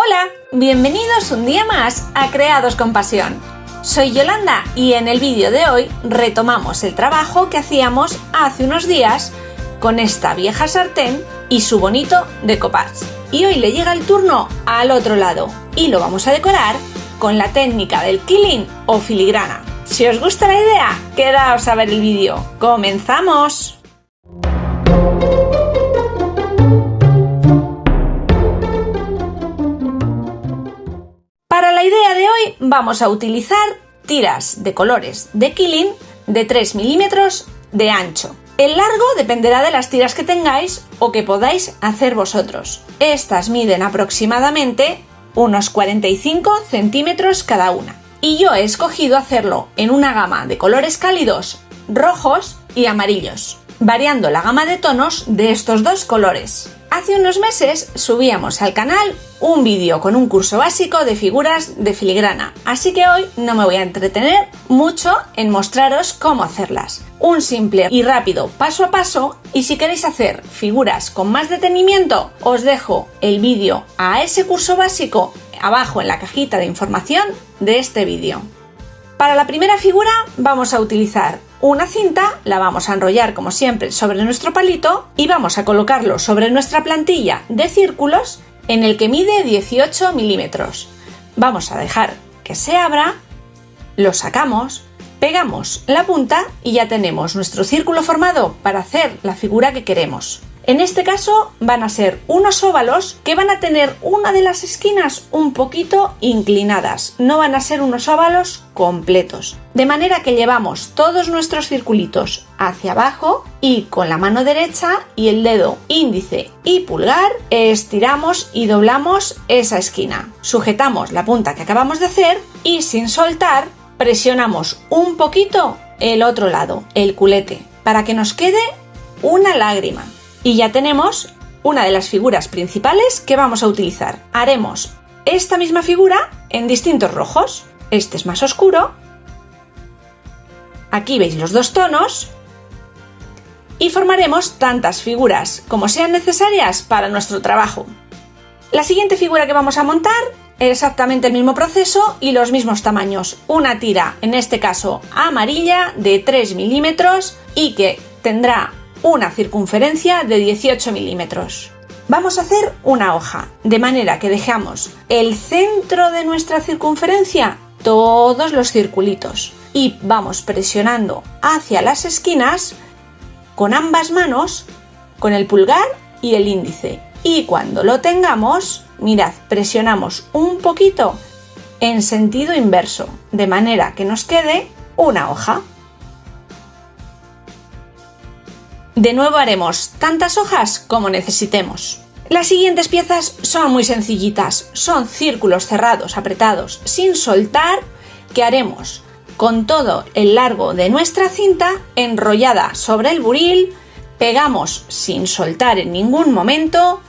Hola, bienvenidos un día más a Creados con Pasión. Soy Yolanda y en el vídeo de hoy retomamos el trabajo que hacíamos hace unos días con esta vieja sartén y su bonito decoupage. Y hoy le llega el turno al otro lado y lo vamos a decorar con la técnica del quilín o filigrana. Si os gusta la idea, quedaos a ver el vídeo. ¡Comenzamos! Para la idea de hoy vamos a utilizar tiras de colores de quilín de 3 milímetros de ancho. El largo dependerá de las tiras que tengáis o que podáis hacer vosotros. Estas miden aproximadamente unos 45 centímetros cada una. Y yo he escogido hacerlo en una gama de colores cálidos, rojos y amarillos, variando la gama de tonos de estos dos colores. Hace unos meses subíamos al canal un vídeo con un curso básico de figuras de filigrana, así que hoy no me voy a entretener mucho en mostraros cómo hacerlas. Un simple y rápido paso a paso, y si queréis hacer figuras con más detenimiento, os dejo el vídeo a ese curso básico abajo en la cajita de información de este vídeo. Para la primera figura vamos a utilizar una cinta, la vamos a enrollar como siempre sobre nuestro palito y vamos a colocarlo sobre nuestra plantilla de círculos en el que mide 18 milímetros. Vamos a dejar que se abra, lo sacamos, pegamos la punta y ya tenemos nuestro círculo formado para hacer la figura que queremos. En este caso van a ser unos óvalos que van a tener una de las esquinas un poquito inclinadas, no van a ser unos óvalos completos. De manera que llevamos todos nuestros circulitos hacia abajo y con la mano derecha y el dedo índice y pulgar estiramos y doblamos esa esquina. Sujetamos la punta que acabamos de hacer y sin soltar presionamos un poquito el otro lado, el culete, para que nos quede una lágrima. Y ya tenemos una de las figuras principales que vamos a utilizar. Haremos esta misma figura en distintos rojos. Este es más oscuro. Aquí veis los dos tonos. Y formaremos tantas figuras como sean necesarias para nuestro trabajo. La siguiente figura que vamos a montar es exactamente el mismo proceso y los mismos tamaños. Una tira, en este caso amarilla, de 3 milímetros y que tendrá una circunferencia de 18 milímetros. Vamos a hacer una hoja, de manera que dejamos el centro de nuestra circunferencia todos los circulitos y vamos presionando hacia las esquinas con ambas manos, con el pulgar y el índice. Y cuando lo tengamos, mirad, presionamos un poquito en sentido inverso, de manera que nos quede una hoja. De nuevo haremos tantas hojas como necesitemos. Las siguientes piezas son muy sencillitas, son círculos cerrados, apretados, sin soltar, que haremos con todo el largo de nuestra cinta enrollada sobre el buril, pegamos sin soltar en ningún momento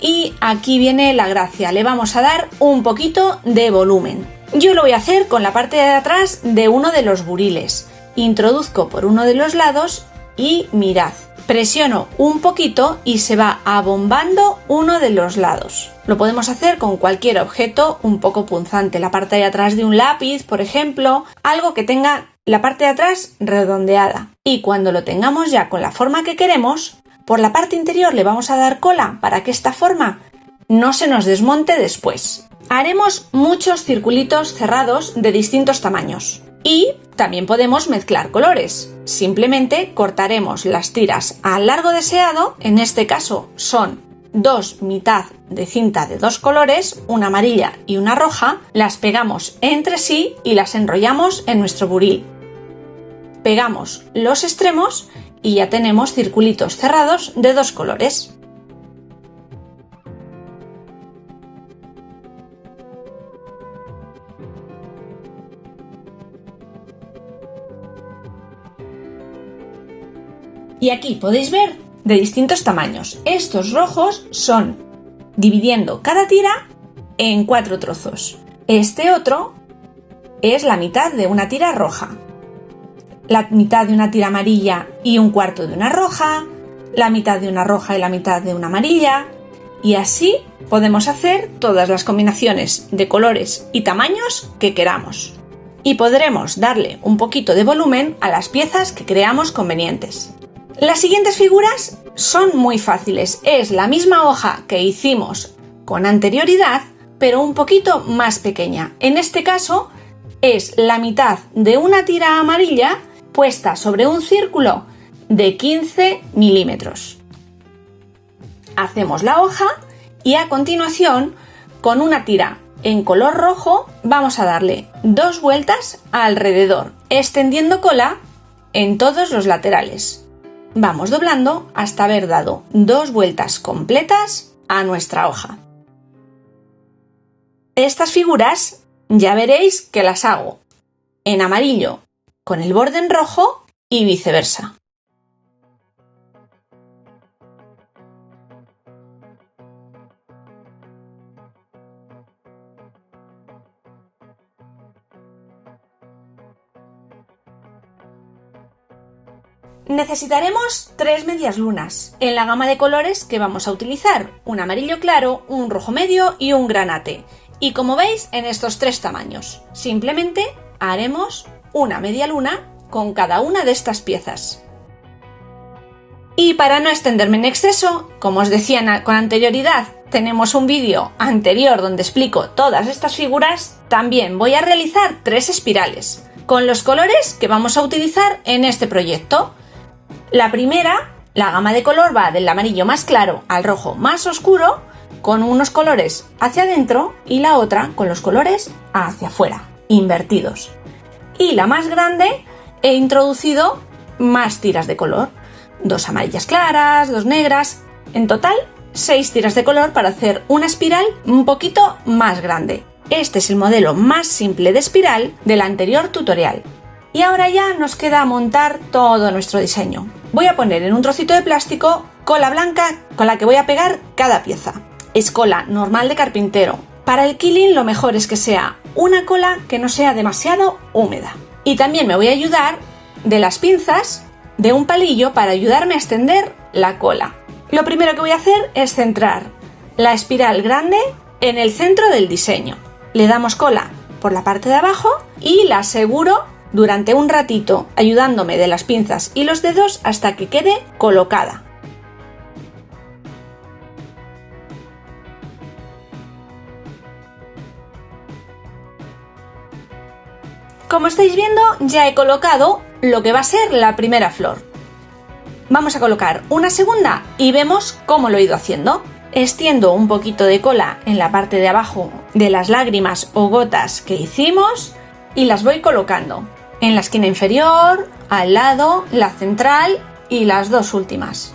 y aquí viene la gracia, le vamos a dar un poquito de volumen. Yo lo voy a hacer con la parte de atrás de uno de los buriles. Introduzco por uno de los lados y mirad, presiono un poquito y se va abombando uno de los lados. Lo podemos hacer con cualquier objeto un poco punzante, la parte de atrás de un lápiz, por ejemplo, algo que tenga la parte de atrás redondeada. Y cuando lo tengamos ya con la forma que queremos, por la parte interior le vamos a dar cola para que esta forma no se nos desmonte después. Haremos muchos circulitos cerrados de distintos tamaños. Y también podemos mezclar colores. Simplemente cortaremos las tiras al largo deseado, en este caso son dos mitad de cinta de dos colores, una amarilla y una roja, las pegamos entre sí y las enrollamos en nuestro buril. Pegamos los extremos y ya tenemos circulitos cerrados de dos colores. Y aquí podéis ver de distintos tamaños. Estos rojos son dividiendo cada tira en 4 trozos. Este otro es la mitad de una tira roja, la mitad de una tira amarilla y un cuarto de una roja, la mitad de una roja y la mitad de una amarilla, y así podemos hacer todas las combinaciones de colores y tamaños que queramos. Y podremos darle un poquito de volumen a las piezas que creamos convenientes. Las siguientes figuras son muy fáciles. Es la misma hoja que hicimos con anterioridad, pero un poquito más pequeña. En este caso es la mitad de una tira amarilla puesta sobre un círculo de 15 milímetros. Hacemos la hoja y a continuación, con una tira en color rojo, vamos a darle 2 vueltas alrededor, extendiendo cola en todos los laterales. Vamos doblando hasta haber dado 2 vueltas completas a nuestra hoja. Estas figuras ya veréis que las hago en amarillo con el borde en rojo y viceversa. Necesitaremos 3 medias lunas en la gama de colores que vamos a utilizar, un amarillo claro, un rojo medio y un granate. Y como veis, en estos 3 tamaños. Simplemente haremos una media luna con cada una de estas piezas. Y para no extenderme en exceso, como os decía con anterioridad, tenemos un vídeo anterior donde explico todas estas figuras, también voy a realizar 3 espirales con los colores que vamos a utilizar en este proyecto. La primera, la gama de color va del amarillo más claro al rojo más oscuro, con unos colores hacia adentro, y la otra con los colores hacia afuera, invertidos. Y la más grande he introducido más tiras de color, 2 amarillas claras, 2 negras, en total 6 tiras de color para hacer una espiral un poquito más grande. Este es el modelo más simple de espiral del anterior tutorial. Y ahora ya nos queda montar todo nuestro diseño. Voy a poner en un trocito de plástico cola blanca con la que voy a pegar cada pieza. Es cola normal de carpintero. Para el quilín lo mejor es que sea una cola que no sea demasiado húmeda. Y también me voy a ayudar de las pinzas de un palillo para ayudarme a extender la cola. Lo primero que voy a hacer es centrar la espiral grande en el centro del diseño. Le damos cola por la parte de abajo y la aseguro durante un ratito ayudándome de las pinzas y los dedos hasta que quede colocada. Como estáis viendo, ya he colocado lo que va a ser la primera flor. Vamos a colocar una segunda y vemos cómo lo he ido haciendo. Extiendo un poquito de cola en la parte de abajo de las lágrimas o gotas que hicimos y las voy colocando en la esquina inferior, al lado, la central y las 2 últimas.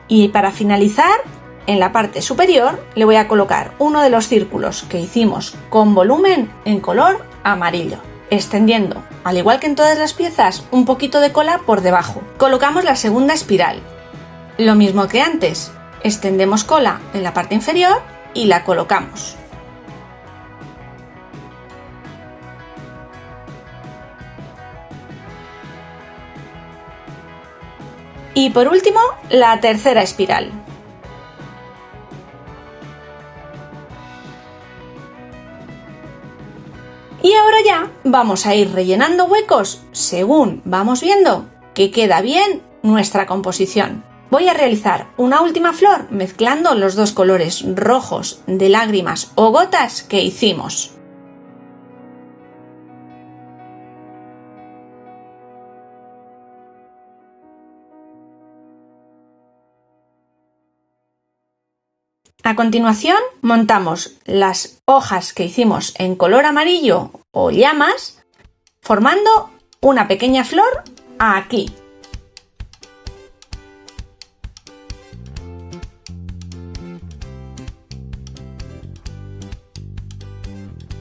Y para finalizar, en la parte superior le voy a colocar uno de los círculos que hicimos con volumen en color amarillo, extendiendo, al igual que en todas las piezas, un poquito de cola por debajo. Colocamos la segunda espiral. Lo mismo que antes, extendemos cola en la parte inferior y la colocamos. Y por último, la tercera espiral. Y ahora ya vamos a ir rellenando huecos según vamos viendo que queda bien nuestra composición. Voy a realizar una última flor mezclando los 2 colores rojos de lágrimas o gotas que hicimos. A continuación, montamos las hojas que hicimos en color amarillo o llamas, formando una pequeña flor aquí.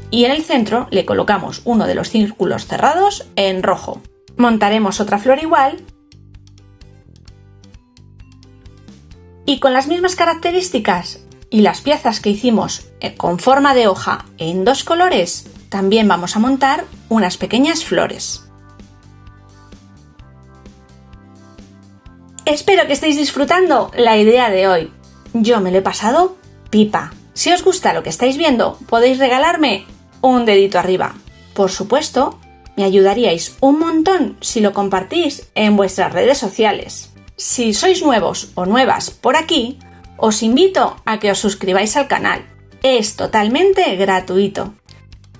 Y en el centro le colocamos uno de los círculos cerrados en rojo. Montaremos otra flor igual Y con las mismas características y las piezas que hicimos con forma de hoja en 2 colores, también vamos a montar unas pequeñas flores. Espero que estéis disfrutando la idea de hoy. Yo me lo he pasado pipa. Si os gusta lo que estáis viendo, podéis regalarme un dedito arriba. Por supuesto, me ayudaríais un montón si lo compartís en vuestras redes sociales. Si sois nuevos o nuevas por aquí, os invito a que os suscribáis al canal. Es totalmente gratuito.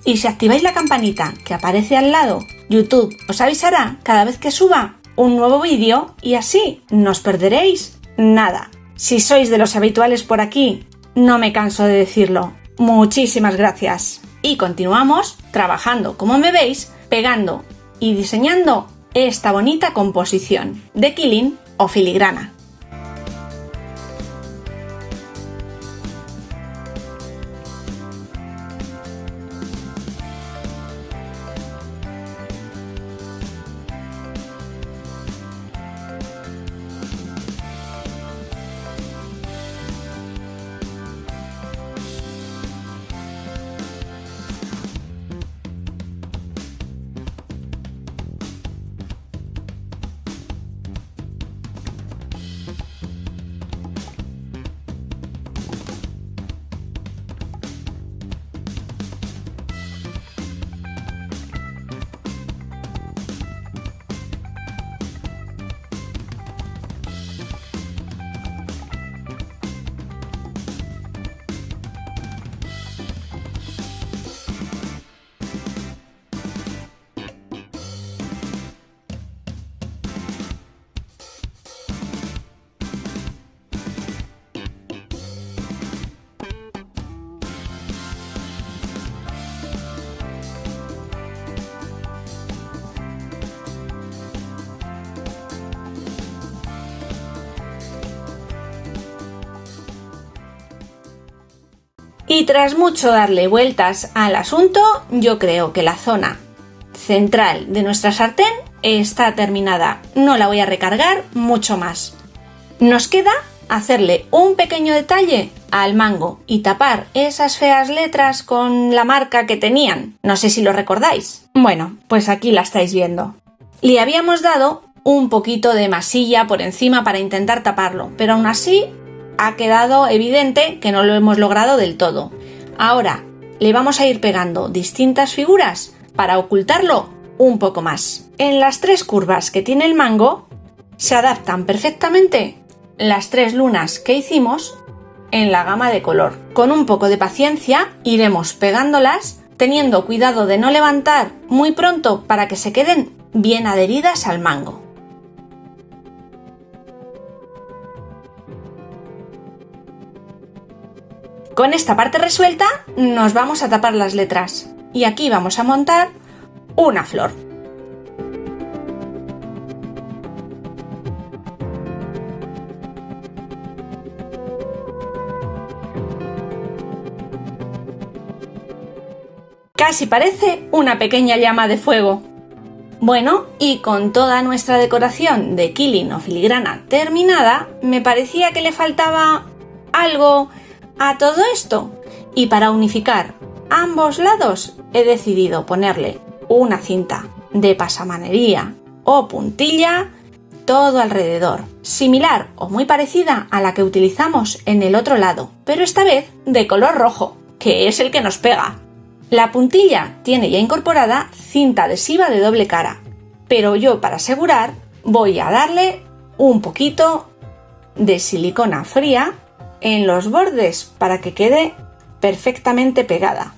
Y si activáis la campanita que aparece al lado, YouTube os avisará cada vez que suba un nuevo vídeo y así no os perderéis nada. Si sois de los habituales por aquí, no me canso de decirlo. Muchísimas gracias. Y continuamos trabajando, como me veis, pegando y diseñando esta bonita composición de quilín o filigrana. Y tras mucho darle vueltas al asunto, yo creo que la zona central de nuestra sartén está terminada. No la voy a recargar mucho más. Nos queda hacerle un pequeño detalle al mango y tapar esas feas letras con la marca que tenían. No sé si lo recordáis. Bueno, pues aquí la estáis viendo. Le habíamos dado un poquito de masilla por encima para intentar taparlo, pero aún así ha quedado evidente que no lo hemos logrado del todo. Ahora le vamos a ir pegando distintas figuras para ocultarlo un poco más. En las 3 curvas que tiene el mango se adaptan perfectamente las 3 lunas que hicimos en la gama de color. Con un poco de paciencia iremos pegándolas, teniendo cuidado de no levantar muy pronto para que se queden bien adheridas al mango. Con esta parte resuelta nos vamos a tapar las letras y aquí vamos a montar una flor. Casi parece una pequeña llama de fuego. Bueno, y con toda nuestra decoración de quilín o filigrana terminada, me parecía que le faltaba algo a todo esto, y para unificar ambos lados he decidido ponerle una cinta de pasamanería o puntilla todo alrededor, similar o muy parecida a la que utilizamos en el otro lado, pero esta vez de color rojo, que es el que nos pega. La puntilla tiene ya incorporada cinta adhesiva de doble cara, pero yo, para asegurar, voy a darle un poquito de silicona fría en los bordes para que quede perfectamente pegada.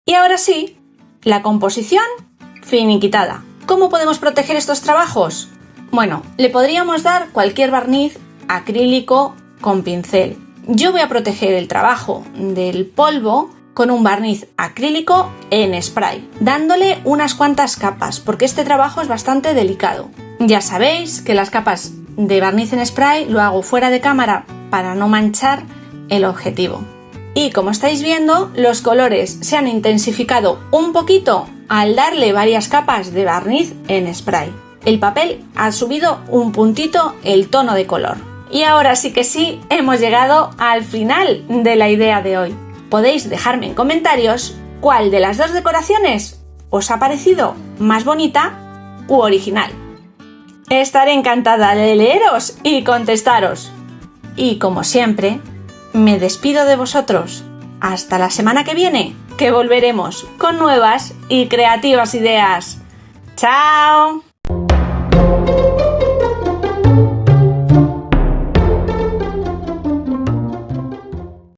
Y ahora sí, la composición finiquitada. ¿Cómo podemos proteger estos trabajos? Bueno, le podríamos dar cualquier barniz acrílico con pincel. Yo voy a proteger el trabajo del polvo con un barniz acrílico en spray, dándole unas cuantas capas, porque este trabajo es bastante delicado. Ya sabéis que las capas de barniz en spray lo hago fuera de cámara para no manchar el objetivo. Y como estáis viendo, los colores se han intensificado un poquito al darle varias capas de barniz en spray. El papel ha subido un puntito el tono de color. Y ahora sí que sí, hemos llegado al final de la idea de hoy. Podéis dejarme en comentarios cuál de las dos decoraciones os ha parecido más bonita u original. Estaré encantada de leeros y contestaros. Y como siempre, me despido de vosotros. Hasta la semana que viene, que volveremos con nuevas y creativas ideas. ¡Chao!